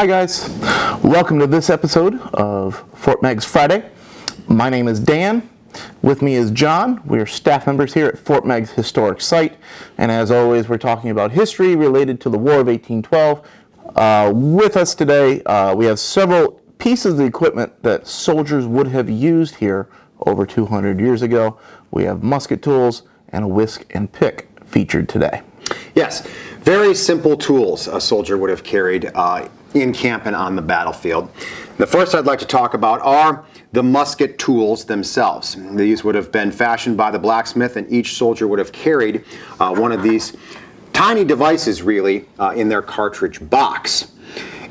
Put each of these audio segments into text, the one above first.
Hi guys, welcome to this episode of Fort Meigs Friday. My name is Dan. With me is John. We are staff members here at Fort Meigs Historic Site, and as always we're talking about history related to the War of 1812. With us today we have several pieces of equipment that soldiers would have used here over 200 years ago. We have musket tools and a whisk and pick featured today. Yes, very simple tools a soldier would have carried in camp and on the battlefield. The first I'd like to talk about are the musket tools themselves. These would have been fashioned by the blacksmith, and each soldier would have carried one of these tiny devices really in their cartridge box.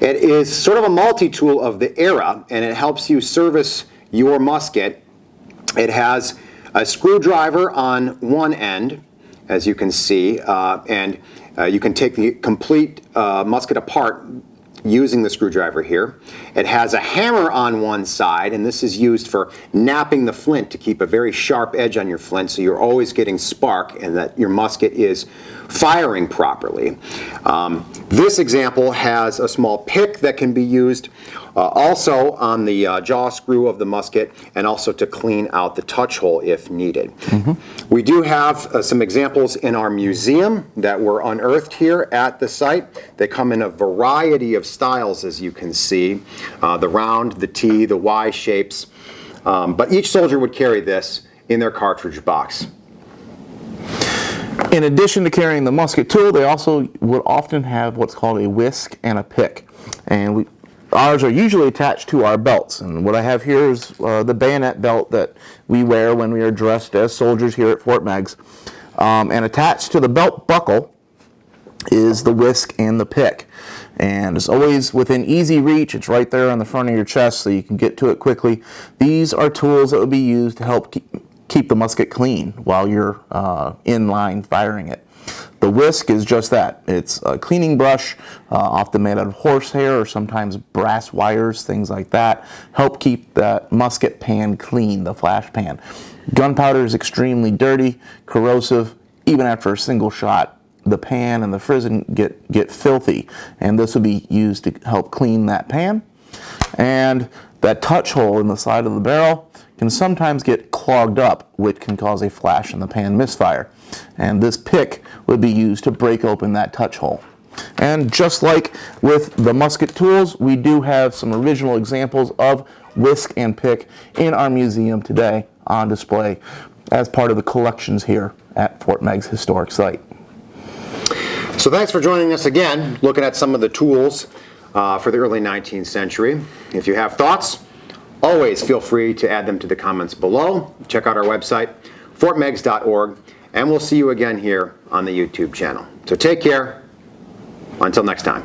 It is sort of a multi-tool of the era, and it helps you service your musket. It has a screwdriver on one end, as you can see, and you can take the complete musket apart using the screwdriver here. It has a hammer on one side, and this is used for knapping the flint to keep a very sharp edge on your flint so you're always getting spark and that your musket is firing properly. This example has a small pick that can be used also on the jaw screw of the musket, and also to clean out the touch hole if needed. We do have some examples in our museum that were unearthed here at the site. They come in a variety of styles, as you can see, the round, the T, the Y shapes, but each soldier would carry this in their cartridge box. In addition to carrying the musket tool, they also would often have what's called a whisk and a pick, and ours are usually attached to our belts. And what I have here is the bayonet belt that we wear when we are dressed as soldiers here at Fort Meigs, and attached to the belt buckle is the whisk and the pick, and it's always within easy reach. It's right there on the front of your chest so you can get to it quickly. These are tools that would be used to help keep the musket clean while you're in line firing it. The whisk is just that. It's a cleaning brush, often made out of horsehair or sometimes brass wires, things like that. Help keep that musket pan clean, the flash pan. Gunpowder is extremely dirty, corrosive. Even after a single shot, the pan and the frizzen get filthy, and this would be used to help clean that pan. And that touch hole in the side of the barrel can sometimes get clogged up, which can cause a flash in the pan misfire. And this pick would be used to break open that touch hole. And just like with the musket tools, we do have some original examples of whisk and pick in our museum today on display as part of the collections here at Fort Meigs Historic Site. So thanks for joining us again, looking at some of the tools for the early 19th century. If you have thoughts, always feel free to add them to the comments below. Check out our website, fortmeigs.org, and we'll see you again here on the YouTube channel. So take care. Until next time.